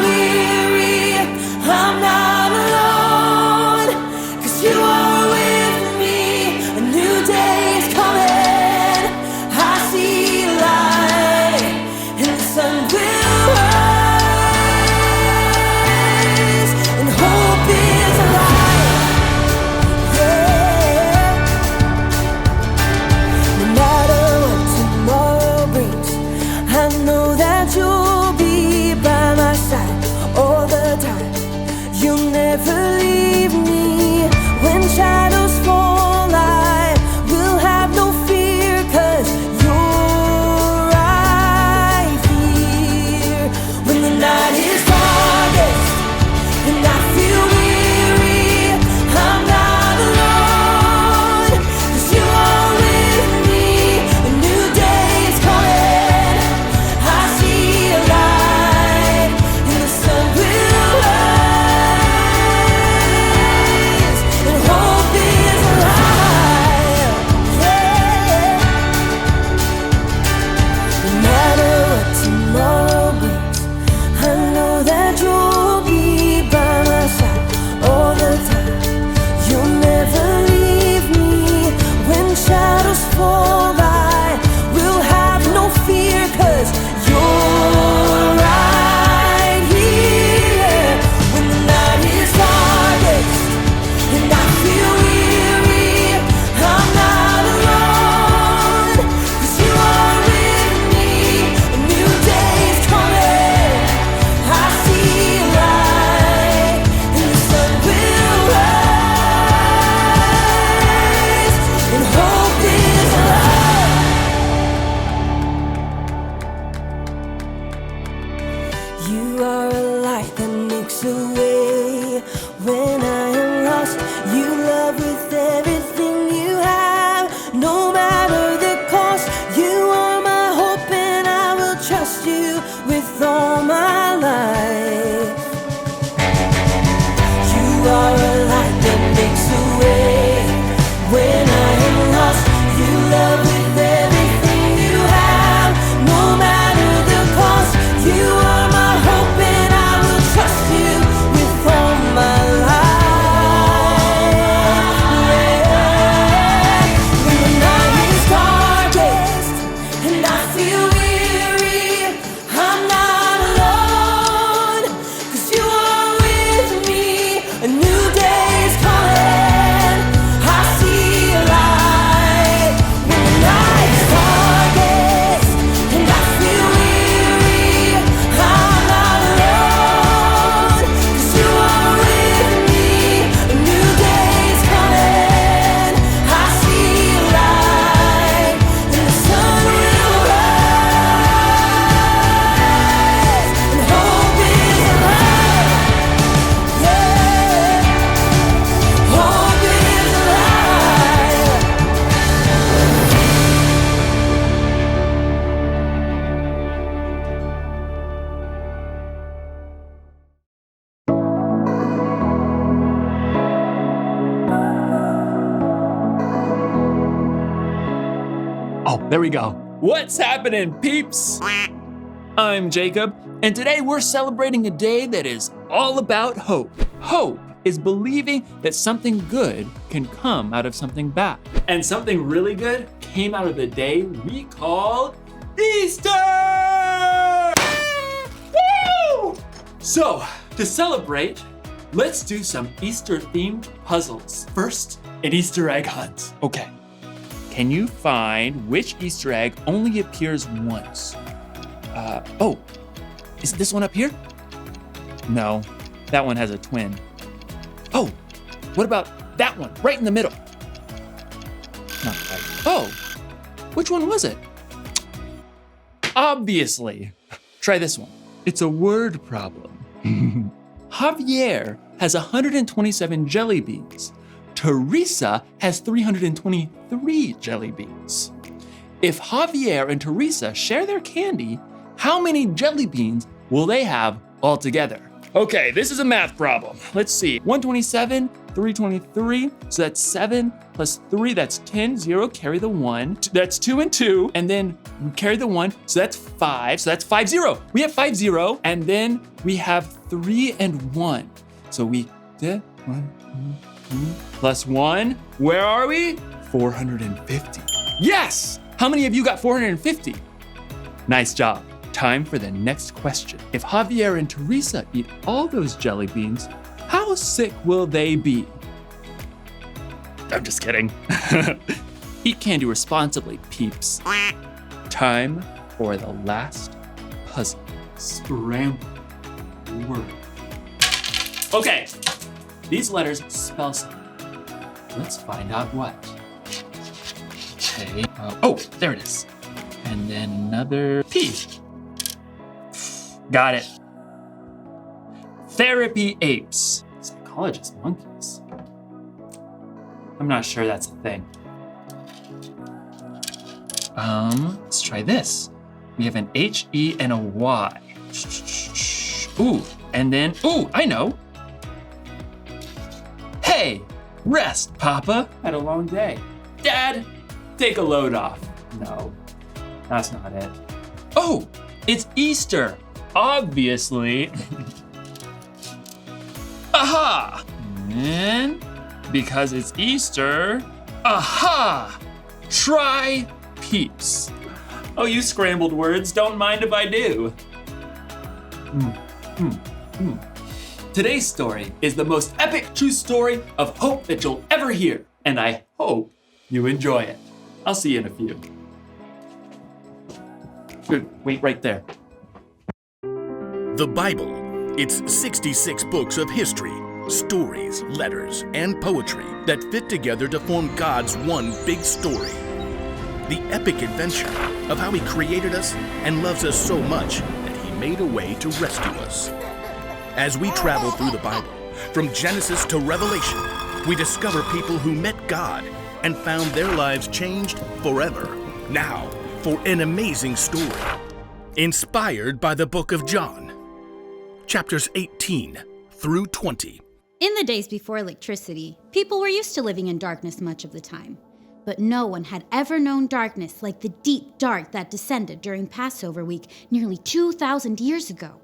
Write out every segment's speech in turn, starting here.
weary, I'm not alone. 'Cause you are with me, a new day is coming. I see light, and the sun will rise, and hope is alive. Yeah. No matter what tomorrow brings, I know that you'll be by my side all the time. You'll never leave me. When shadows fall, I will have no fear, 'cause you're right here. When the night is darkest and I feel weary, I'm not alone. 'Cause you are with me, a new day is coming. I see a light, and the sun will rise, and hope is alive. Yeah. No matter what tomorrow brings, I know that you'll be by my side all the time. You'll never leave me. When shadows fall, I will have no fear, 'cause you're right here. When the night is darkest and I feel weary, I'm not alone. 'Cause you are with me, a new day is coming. I see light, and the sun will rise, and hope is alive. You are a light that makes a way when I am lost. You love with everything you have, no matter the cost. You are my hope, and I will trust you with all my life. You are a light that makes a way when I am lost. You love with everything you have, no matter the cost. You are my hope, and I will trust you with all my life. Yeah. When the night is darkest and I feel weary, I'm not alone. 'Cause you are with me, a new day is coming. I see a light. When the night is darkest and I feel weary, I'm not alone. 'Cause you are with me, a new day is coming. I see a light, and the sun will rise, and hope is alive. Yeah, hope is alive. Oh, there we go. What's happening, peeps? I'm Jacob, and today we're celebrating a day that is all about hope. Hope is believing that something good can come out of something bad. And something really good came out of the day we call Easter! Woo! So, to celebrate, let's do some Easter-themed puzzles. First, an Easter egg hunt. Okay. Can you find which Easter egg only appears once? Oh, is this one up here? No, that one has a twin. Oh, what about that one right in the middle? Not quite. Oh, which one was it? Obviously. Try this one. It's a word problem. Javier has 127 jelly beans. Teresa has 323 jelly beans. If Javier and Teresa share their candy, how many jelly beans will they have altogether? Okay, this is a math problem. Let's see. 127, 323. So that's 7 plus 3, that's 10. 0, carry the 1. That's 2 and 2. And then we carry the 1. So that's 5. So that's 5, 0. We have 5, 0. And then we have 3 and 1. So we did 1 plus 1. Where are we? 450. Yes! How many of you got 450? Nice job. Time for the next question. If Javier and Teresa eat all those jelly beans, how sick will they be? I'm just kidding. Eat candy responsibly, peeps. Time for the last puzzle. Scramble word. Okay, these letters spell something. Let's find out what. Okay, oh, there it is. And then another P. Got it. Therapy apes. Psychologist monkeys. I'm not sure that's a thing. Let's try this. We have an H-E and a Y. Ooh, and then, ooh, I know. Hey, rest, Papa. Had a long day. Dad, take a load off. No, that's not it. Oh, it's Easter. Obviously. Aha! And because it's Easter, aha! Try peeps. Oh, you scrambled words, don't mind if I do. Today's story is the most epic true story of hope that you'll ever hear, and I hope you enjoy it. I'll see you in a few. Good, wait right there. The Bible. It's 66 books of history, stories, letters, and poetry that fit together to form God's one big story. The epic adventure of how He created us and loves us so much that He made a way to rescue us. As we travel through the Bible, from Genesis to Revelation, we discover people who met God and found their lives changed forever. Now, for an amazing story, inspired by the book of John. Chapters 18 through 20. In the days before electricity, people were used to living in darkness much of the time. But no one had ever known darkness like the deep dark that descended during Passover week nearly 2,000 years ago.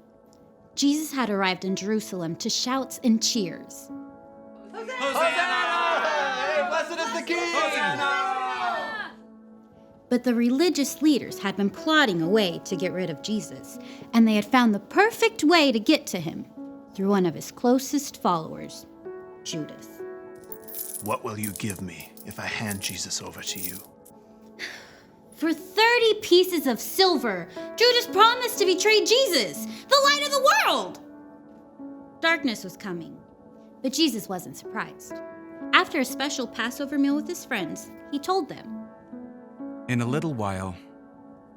Jesus had arrived in Jerusalem to shouts and cheers. Hosanna! Hey, blessed is the King! Hosanna! But the religious leaders had been plotting a way to get rid of Jesus, and they had found the perfect way to get to him through one of his closest followers, Judas. What will you give me if I hand Jesus over to you? For 30 pieces of silver, Judas promised to betray Jesus, the light of the world. Darkness was coming, but Jesus wasn't surprised. After a special Passover meal with his friends, he told them, "In a little while,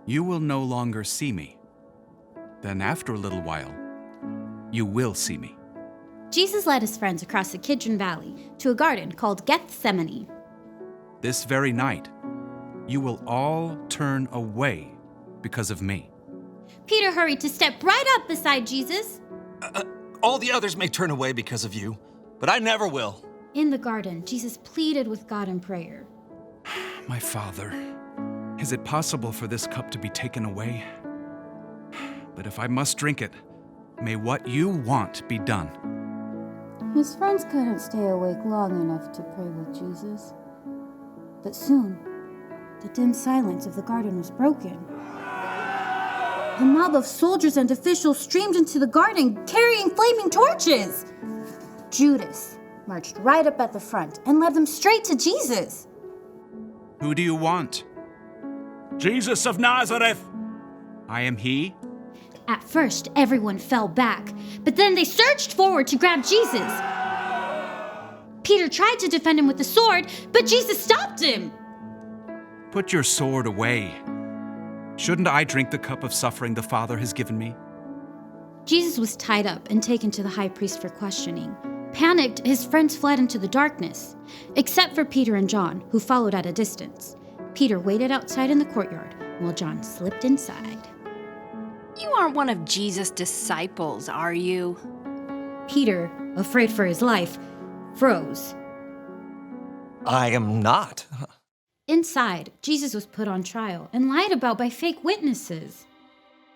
you will no longer see me. Then after a little while, you will see me." Jesus led his friends across the Kidron Valley to a garden called Gethsemane. "This very night, you will all turn away because of me." Peter hurried to step right up beside Jesus. All the others may turn away because of you, but I never will. In the garden, Jesus pleaded with God in prayer. "My Father, is it possible for this cup to be taken away? But if I must drink it, may what you want be done." His friends couldn't stay awake long enough to pray with Jesus. But soon, the dim silence of the garden was broken. A mob of soldiers and officials streamed into the garden carrying flaming torches. Judas marched right up at the front and led them straight to Jesus. "Who do you want?" Jesus of Nazareth! "I am he." At first, everyone fell back, but then they surged forward to grab Jesus. Peter tried to defend him with the sword, but Jesus stopped him. "Put your sword away. Shouldn't I drink the cup of suffering the Father has given me?" Jesus was tied up and taken to the high priest for questioning. Panicked, his friends fled into the darkness, except for Peter and John, who followed at a distance. Peter waited outside in the courtyard, while John slipped inside. You aren't one of Jesus' disciples, are you? Peter, afraid for his life, froze. I am not. Inside, Jesus was put on trial and lied about by fake witnesses.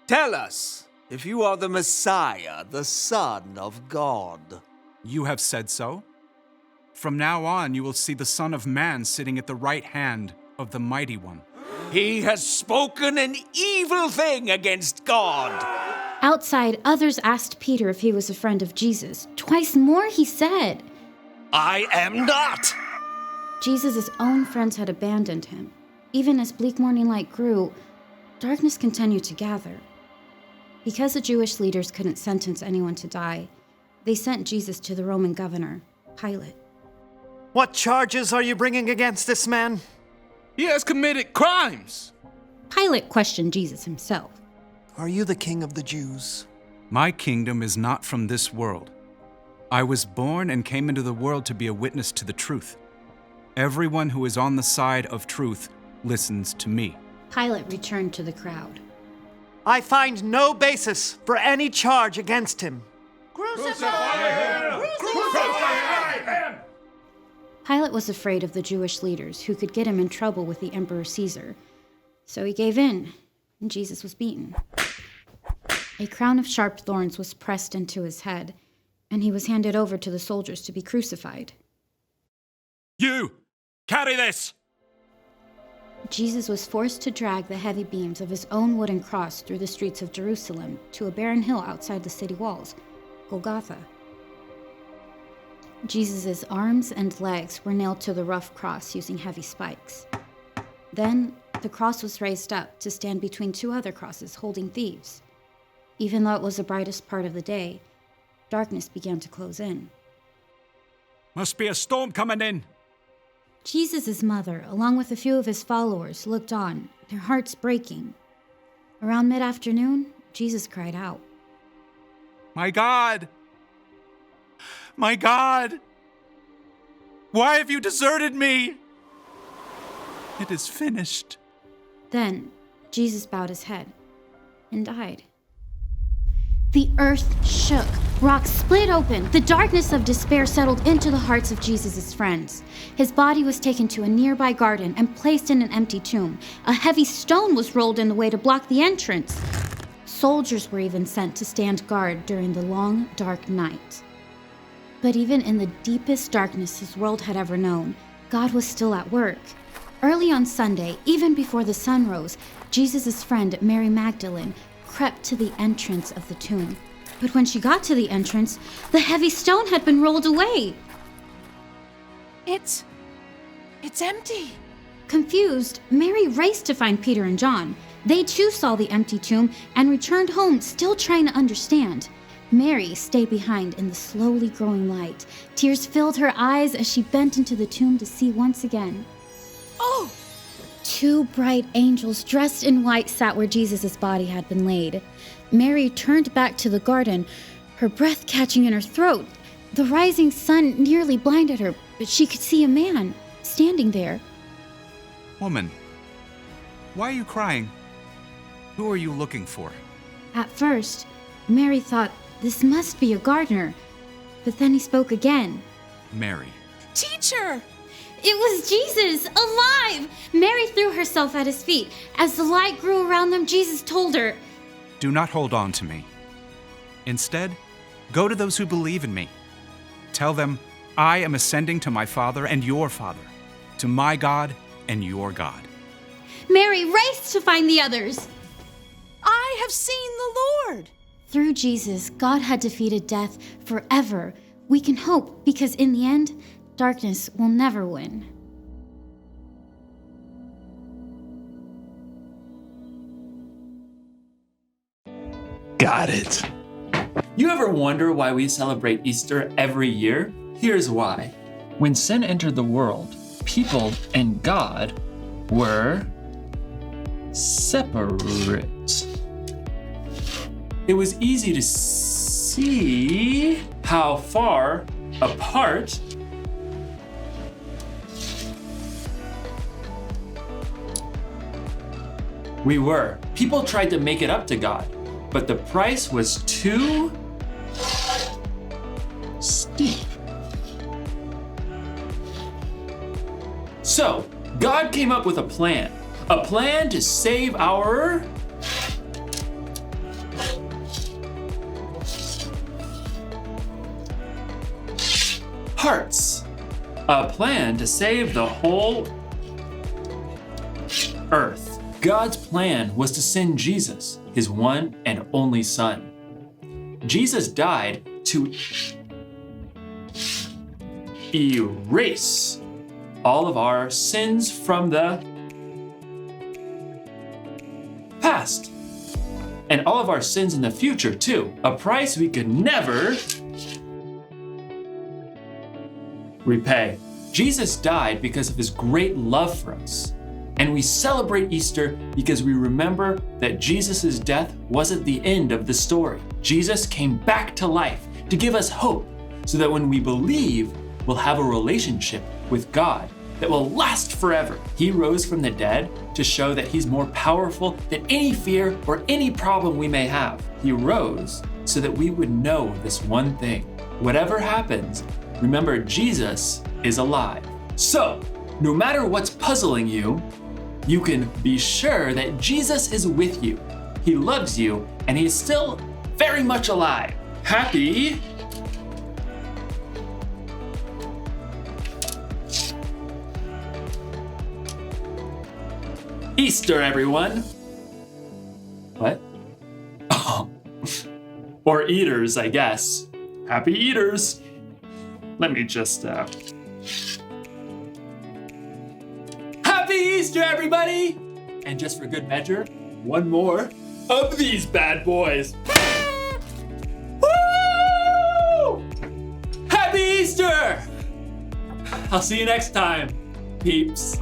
Tell us if you are the Messiah, the Son of God. You have said so. From now on, you will see the Son of Man sitting at the right hand of the Mighty One. He has spoken an evil thing against God. Outside, others asked Peter if he was a friend of Jesus. Twice more, he said. I am not. Jesus' own friends had abandoned him. Even as bleak morning light grew, darkness continued to gather. Because the Jewish leaders couldn't sentence anyone to die, they sent Jesus to the Roman governor, Pilate. What charges are you bringing against this man? He has committed crimes. Pilate questioned Jesus himself. Are you the king of the Jews? My kingdom is not from this world. I was born and came into the world to be a witness to the truth. Everyone who is on the side of truth listens to me. Pilate returned to the crowd. I find no basis for any charge against him. Pilate was afraid of the Jewish leaders who could get him in trouble with the Emperor Caesar. So he gave in, and Jesus was beaten. A crown of sharp thorns was pressed into his head, and he was handed over to the soldiers to be crucified. You, carry this. Jesus was forced to drag the heavy beams of his own wooden cross through the streets of Jerusalem to a barren hill outside the city walls, Golgotha. Jesus' arms and legs were nailed to the rough cross using heavy spikes. Then, the cross was raised up to stand between two other crosses holding thieves. Even though it was the brightest part of the day, darkness began to close in. Must be a storm coming in. Jesus' mother, along with a few of his followers, looked on, their hearts breaking. Around mid-afternoon, Jesus cried out, My God! My God! Why have you deserted me? It is finished. Then, Jesus bowed his head and died. The earth shook. Rocks split open. The darkness of despair settled into the hearts of Jesus' friends. His body was taken to a nearby garden and placed in an empty tomb. A heavy stone was rolled in the way to block the entrance. Soldiers were even sent to stand guard during the long, dark night. But even in the deepest darkness his world had ever known, God was still at work. Early on Sunday, even before the sun rose, Jesus' friend Mary Magdalene crept to the entrance of the tomb. But when she got to the entrance, the heavy stone had been rolled away. It's empty. Confused, Mary raced to find Peter and John. They too saw the empty tomb and returned home, still trying to understand. Mary stayed behind in the slowly growing light. Tears filled her eyes as she bent into the tomb to see once again. Oh! Two bright angels dressed in white sat where Jesus' body had been laid. Mary turned back to the garden, her breath catching in her throat. The rising sun nearly blinded her, but she could see a man standing there. Woman, why are you crying? Who are you looking for? At first, Mary thought this must be a gardener, but then he spoke again. Mary. Teacher! It was Jesus, alive! Mary threw herself at his feet. As the light grew around them, Jesus told her, Do not hold on to me. Instead, go to those who believe in me. Tell them, I am ascending to my Father and your Father, to my God and your God. Mary raced to find the others. I have seen the Lord! Through Jesus, God had defeated death forever. We can hope because in the end, darkness will never win. Got it. You ever wonder why we celebrate Easter every year? Here's why. When sin entered the world, people and God were separate. It was easy to see how far apart we were. People tried to make it up to God, but the price was too So, God came up with a plan to save our hearts, a plan to save the whole earth. God's plan was to send Jesus, his one and only Son. Jesus died to erase all of our sins from the past and all of our sins in the future too, a price we could never repay. Jesus died because of his great love for us. And we celebrate Easter because we remember that Jesus' death wasn't the end of the story. Jesus came back to life to give us hope so that when we believe, we'll have a relationship with God that will last forever. He rose from the dead to show that he's more powerful than any fear or any problem we may have. He rose so that we would know this one thing. Whatever happens, remember Jesus is alive. So, no matter what's puzzling you, you can be sure that Jesus is with you. He loves you, and he is still very much alive. Happy Easter, everyone. What? Oh. Or eaters, I guess. Happy eaters. Let me just, Happy Easter, everybody! And just for good measure, one more of these bad boys. Woo! Happy Easter! I'll see you next time, peeps.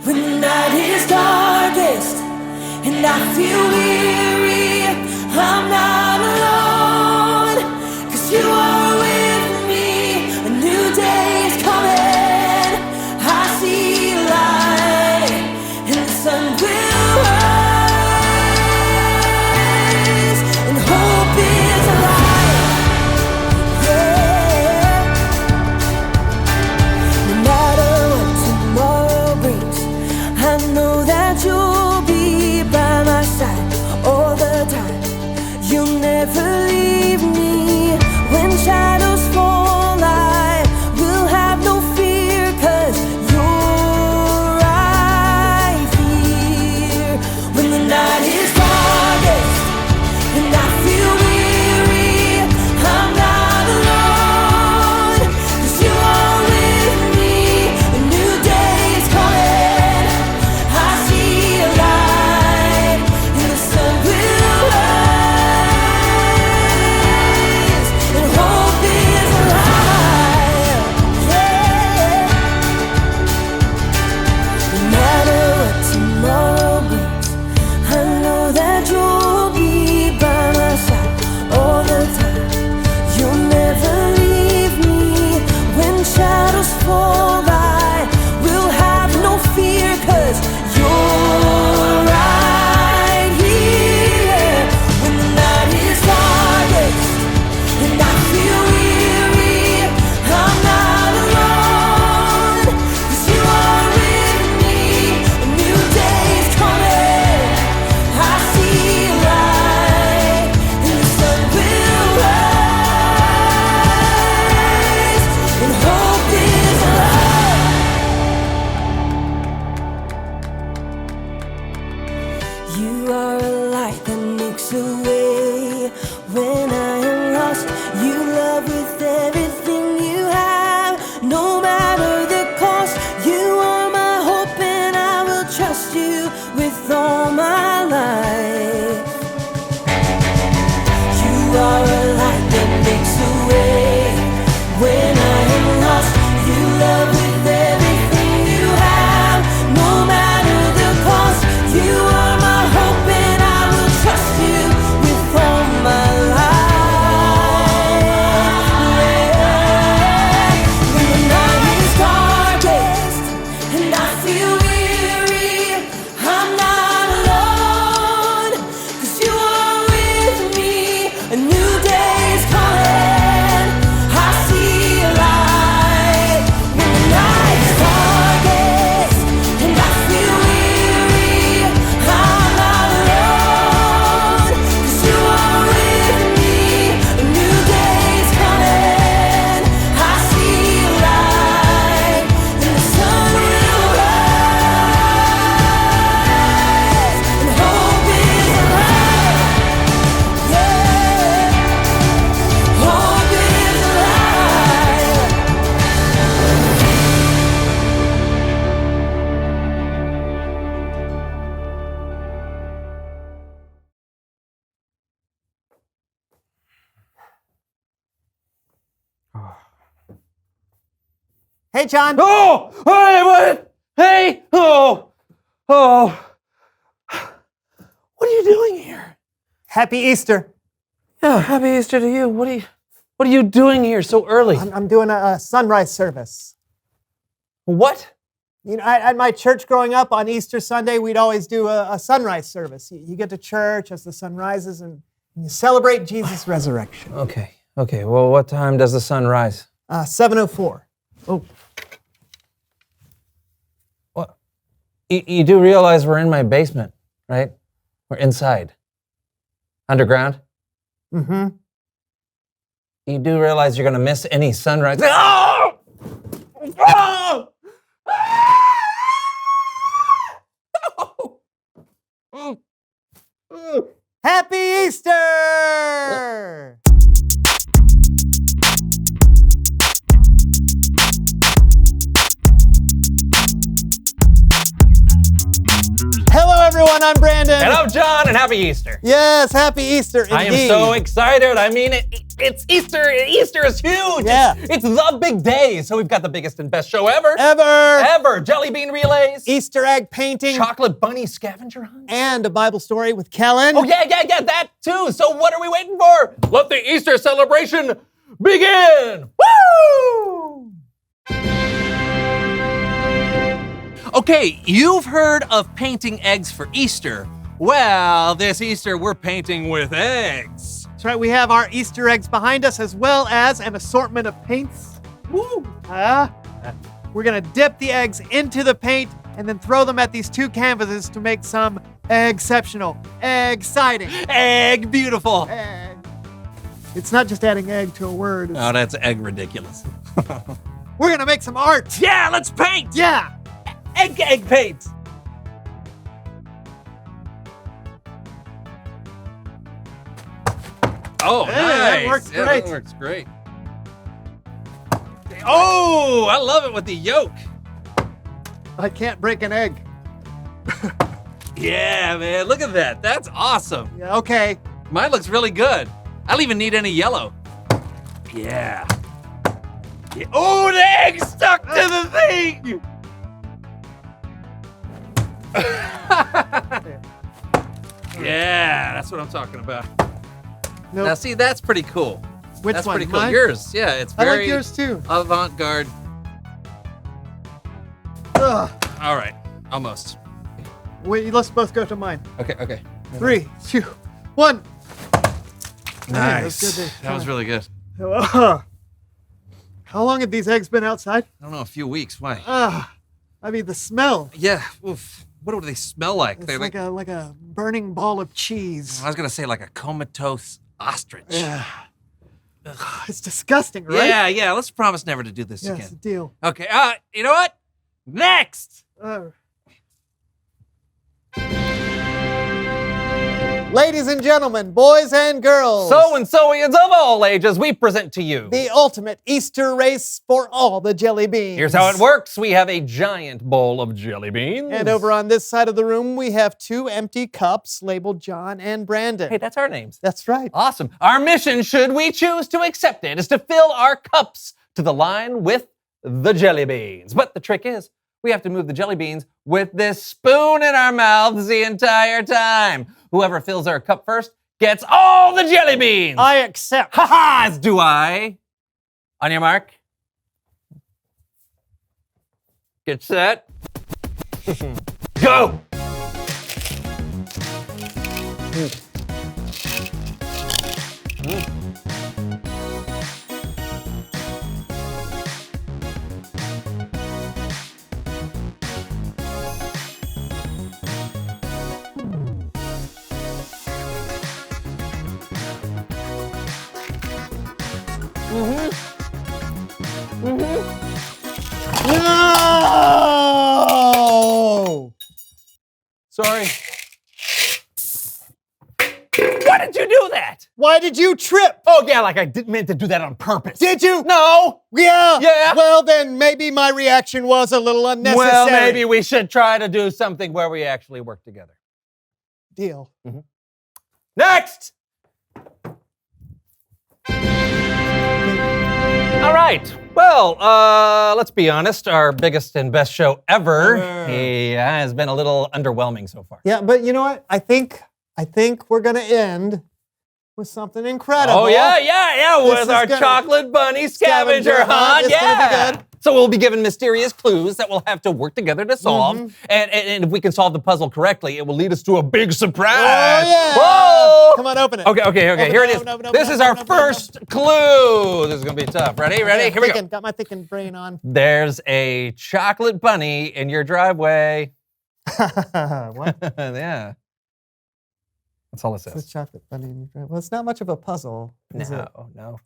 When the night is darkest and I feel weary, I'm not alone, 'cause you are with me. A new day is coming, I see light, and the sun will rise, and hope is alive, yeah. No matter what tomorrow brings, I know that you'll be by my side all the time. You'll never leave me. When shadows fall, I will have no fear, 'cause you're right here. When the night is darkest and I feel weary, I'm not alone, 'cause you are with me. A new day is coming, I see a light, and the sun will rise, and hope is Hey, John. Oh! Hey, what? Hey! Oh! Oh! What are you doing here? Happy Easter. Yeah, happy Easter to you. What are you doing here so early? I'm doing a sunrise service. What? You know, at my church growing up on Easter Sunday, we'd always do a sunrise service. You get to church as the sun rises and you celebrate Jesus' resurrection. Okay. Well, what time does the sun rise? 7:04. Oh, What? You do realize we're in my basement, right? We're inside. Underground? mm-hmm. You do realize you're going to miss any sunrise. Oh! Oh! Happy Easter! Hello, everyone. I'm Brandon. And I'm John, and happy Easter. Yes, happy Easter indeed. I am so excited. I mean, it's Easter. Easter is huge. Yeah. It's the big day. So we've got the biggest and best show ever. Ever. Jelly bean relays. Easter egg painting. Chocolate bunny scavenger hunt. And a Bible story with Kellen. Oh, yeah, that too. So what are we waiting for? Let the Easter celebration begin. Woo! Okay, you've heard of painting eggs for Easter. Well, this Easter we're painting with eggs. That's right, we have our Easter eggs behind us as well as an assortment of paints. Woo! We're gonna dip the eggs into the paint and then throw them at these two canvases to make some exceptional, exciting, Egg beautiful. egg. It's not just adding egg to a word. Oh, that's egg ridiculous. We're gonna make some art. Yeah, let's paint. Yeah. Egg paint. Oh, Hey, nice. that works Yeah, great. That works great. Oh, I love it with the yolk. I can't break an egg. Yeah, man, look at that. That's awesome. Yeah, okay. Mine looks really good. I don't even need any yellow. Yeah. Oh, the egg stuck to the thing. Yeah, that's what I'm talking about. Nope. Now, see, that's pretty cool. Which That's one? pretty cool. Mine? Yours, yeah, it's I very like yours too. avant-garde. Ugh. All right, almost. Wait, let's both go to mine. Okay. 3, 2, 1. Nice. That was good. That was really good. How long have these eggs been outside? I don't know, a few weeks. Why? I mean, the smell. Yeah. Oof. What do they smell like? It's They're like a burning ball of cheese. I was gonna say like a comatose ostrich. Yeah. It's disgusting, right? Yeah. Let's promise never to do this Yes, again. deal. Okay. You know what? Next. Ladies and gentlemen, boys and girls. So-and-soians of all ages, we present to you the ultimate Easter race for all the jelly beans. Here's how it works. We have a giant bowl of jelly beans. And over on this side of the room, we have 2 empty cups labeled John and Brandon. Hey, that's our names. That's right. Awesome. Our mission, should we choose to accept it, is to fill our cups to the line with the jelly beans. But the trick is, we have to move the jelly beans with this spoon in our mouths the entire time. Whoever fills our cup first gets all the jelly beans. I accept. Ha-ha, as do I. On your mark. Get set. Go. No! Sorry. Why did you do that? Why did you trip? Oh, yeah, like I didn't mean to do that on purpose. Did you? No. Yeah. Yeah. Well, then maybe my reaction was a little unnecessary. Well, maybe we should try to do something where we actually work together. Deal. Next! All right. Well, let's be honest. Our biggest and best show ever has been a little underwhelming so far. Yeah, but you know what? I think we're gonna end with something incredible. Oh yeah, This with is our gonna- chocolate bunny scavenger hunt. It's gonna be good. So we'll be given mysterious clues that we'll have to work together to solve. And if we can solve the puzzle correctly, it will lead us to a big surprise. Oh yeah! Whoa! Come on, open it. Okay. Here it is. Open, This is our first clue. This is gonna be tough. Ready? Yeah, Here we go. Got my thinking brain on. There's a chocolate bunny in your driveway. What? Yeah. That's all it It's a says. chocolate bunny in your driveway. Well, it's not much of a puzzle, is it? No.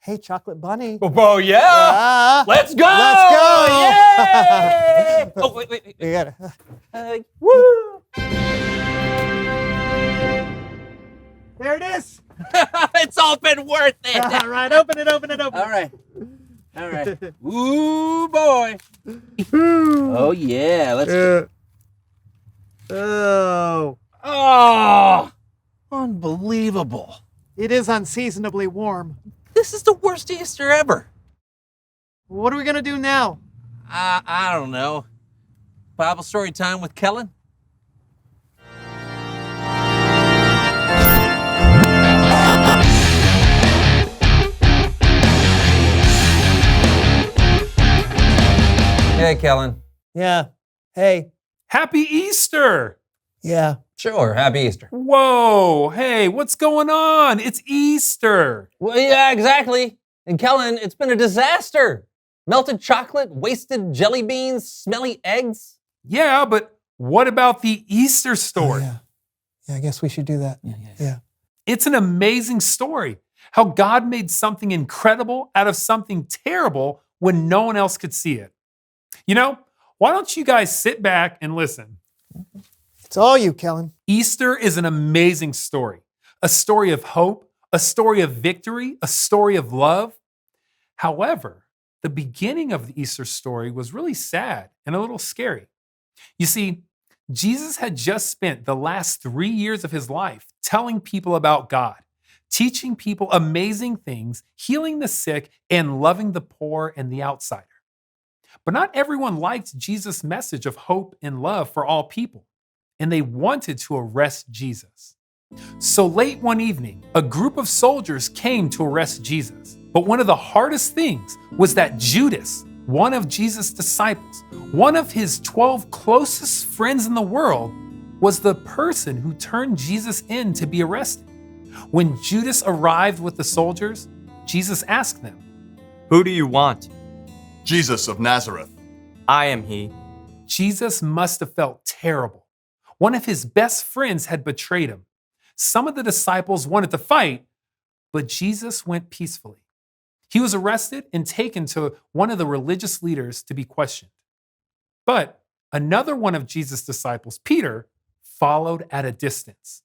Hey, chocolate bunny. Oh yeah. Ah, Let's go! Let's go! Yay! Oh, wait. You got it. Woo! There it is. It's all been worth it. All right, open it. All right. Ooh, boy. Oh, yeah. Let's go. Oh, Oh, unbelievable. it is unseasonably warm. This is the worst Easter ever. What are we gonna do now? I don't know. Bible story time with Kellen? Hey, Kellen. Yeah. Hey. Happy Easter! Yeah. Sure. Happy Easter. Whoa, hey, what's going on? It's Easter. Well, yeah, exactly. And Kellen, it's been a disaster. Melted chocolate, wasted jelly beans, smelly eggs. Yeah, but what about the Easter story? Yeah, I guess we should do that. Yeah. It's an amazing story. How God made something incredible out of something terrible when no one else could see it. You know, why don't you guys sit back and listen? It's all you, Kellen. Easter is an amazing story. A story of hope, a story of victory, a story of love. However, the beginning of the Easter story was really sad and a little scary. You see, Jesus had just spent the last 3 years of his life telling people about God, teaching people amazing things, healing the sick, and loving the poor and the outsider. But not everyone liked Jesus' message of hope and love for all people, and they wanted to arrest Jesus. So late one evening, a group of soldiers came to arrest Jesus. But one of the hardest things was that Judas, one of Jesus' disciples, one of his 12 closest friends in the world, was the person who turned Jesus in to be arrested. When Judas arrived with the soldiers, Jesus asked them, "Who do you want?" Jesus of Nazareth. "I am he." Jesus must have felt terrible. One of his best friends had betrayed him. Some of the disciples wanted to fight, but Jesus went peacefully. He was arrested and taken to one of the religious leaders to be questioned. But another one of Jesus' disciples, Peter, followed at a distance.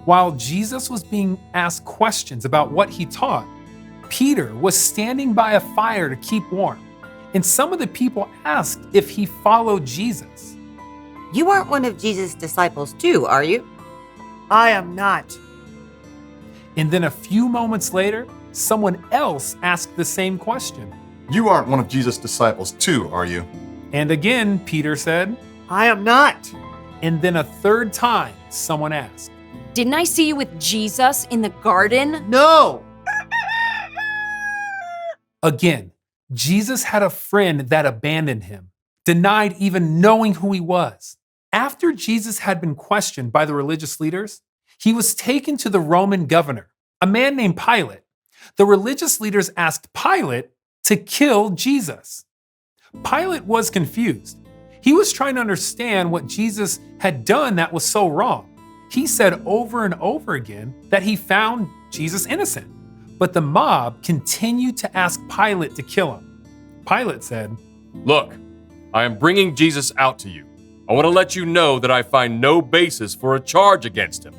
While Jesus was being asked questions about what he taught, Peter was standing by a fire to keep warm, and some of the people asked if he followed Jesus. You aren't one of Jesus' disciples too, are you? I am not. And then a few moments later, someone else asked the same question. You aren't one of Jesus' disciples too, are you? And again, Peter said, I am not. And then a third time, someone asked, Didn't I see you with Jesus in the garden? No. Again, Jesus had a friend that abandoned him, denied even knowing who he was. After Jesus had been questioned by the religious leaders, he was taken to the Roman governor, a man named Pilate. The religious leaders asked Pilate to kill Jesus. Pilate was confused. He was trying to understand what Jesus had done that was so wrong. He said over and over again that he found Jesus innocent. But the mob continued to ask Pilate to kill him. Pilate said, "Look, I am bringing Jesus out to you. I want to let you know that I find no basis for a charge against him."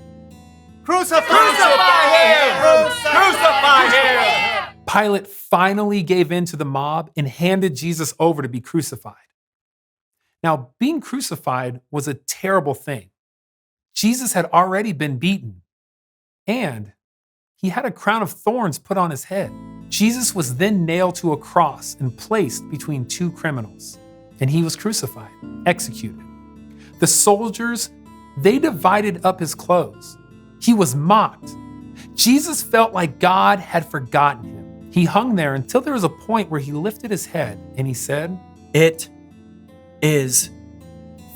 Crucify him! Crucify him! Pilate finally gave in to the mob and handed Jesus over to be crucified. Now, being crucified was a terrible thing. Jesus had already been beaten, and he had a crown of thorns put on his head. Jesus was then nailed to a cross and placed between two criminals, and he was crucified, executed. The soldiers, they divided up his clothes. He was mocked. Jesus felt like God had forgotten him. He hung there until there was a point where he lifted his head and he said, "It is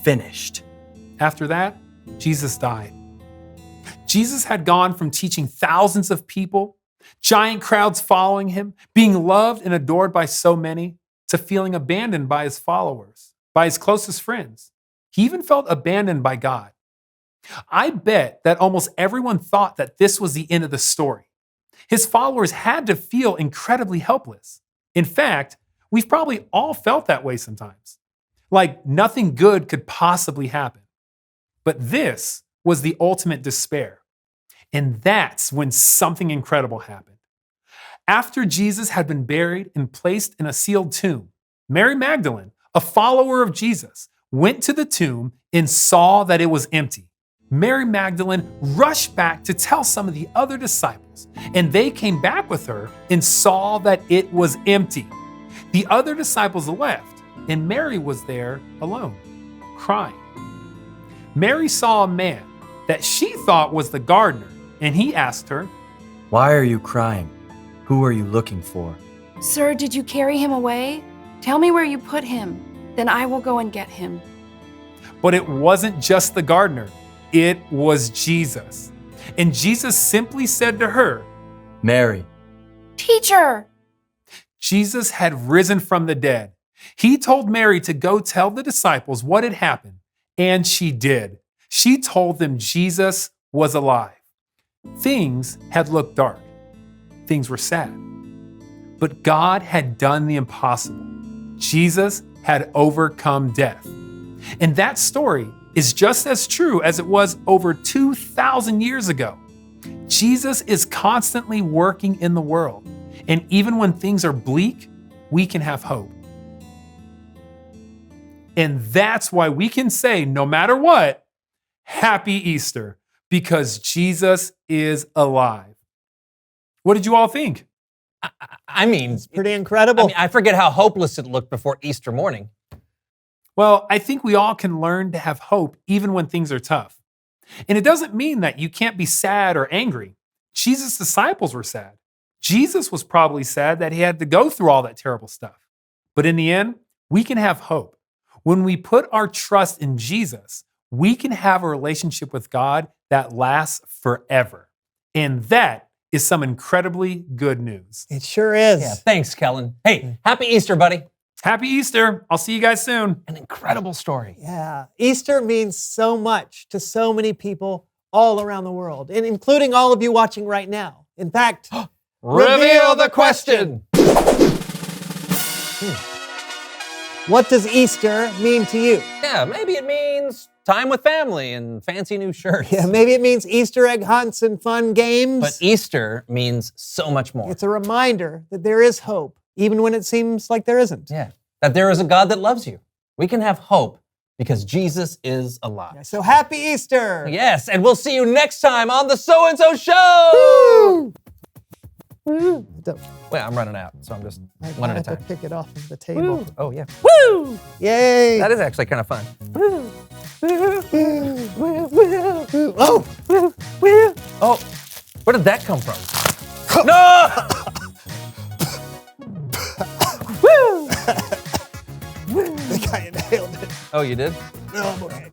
finished." After that, Jesus died. Jesus had gone from teaching thousands of people, giant crowds following him, being loved and adored by so many, to feeling abandoned by his followers, by his closest friends. He even felt abandoned by God. I bet that almost everyone thought that this was the end of the story. His followers had to feel incredibly helpless. In fact, we've probably all felt that way sometimes, like nothing good could possibly happen. But this was the ultimate despair. And that's when something incredible happened. After Jesus had been buried and placed in a sealed tomb, Mary Magdalene, a follower of Jesus, went to the tomb and saw that it was empty. Mary Magdalene rushed back to tell some of the other disciples, and they came back with her and saw that it was empty. The other disciples left, and Mary was there alone, crying. Mary saw a man that she thought was the gardener, and he asked her, "Why are you crying? Who are you looking for?" Sir, did you carry him away? Tell me where you put him. Then I will go and get him. But it wasn't just the gardener. It was Jesus. And Jesus simply said to her, "Mary." Teacher! Jesus had risen from the dead. He told Mary to go tell the disciples what had happened, and she did. She told them Jesus was alive. Things had looked dark. Things were sad. But God had done the impossible. Jesus had overcome death. And that story is just as true as it was over 2,000 years ago. Jesus is constantly working in the world. And even when things are bleak, we can have hope. And that's why we can say, no matter what, Happy Easter, because Jesus is alive. What did you all think? I mean, It's pretty incredible. I forget how hopeless it looked before Easter morning. Well, I think we all can learn to have hope even when things are tough. And it doesn't mean that you can't be sad or angry. Jesus' disciples were sad. Jesus was probably sad that he had to go through all that terrible stuff. But in the end, we can have hope. When we put our trust in Jesus, we can have a relationship with God that lasts forever. And that is some incredibly good news. It sure is. Yeah, thanks, Kellen. Hey, happy Easter, buddy. Happy Easter. I'll see you guys soon. An incredible story. Yeah. Easter means so much to so many people all around the world, and including all of you watching right now. In fact, reveal the question. What does Easter mean to you? Yeah, maybe it means time with family and fancy new shirts. Yeah, maybe it means Easter egg hunts and fun games. But Easter means so much more. It's a reminder that there is hope, even when it seems like there isn't. Yeah, that there is a God that loves you. We can have hope because Jesus is alive. Yeah, so happy Easter! Yes, and we'll see you next time on the So&So Show! Woo! Woo! Wait, I'm running out, so I'm just one at a I time. have to pick it off of the table. Woo. Oh, yeah. Woo! Yay! That is actually kind of fun. Woo! Woo! Woo! Woo! Oh! Woo! Woo! Oh, where did that come from? No! Woo! I think I inhaled it. Oh, you did? Oh, boy.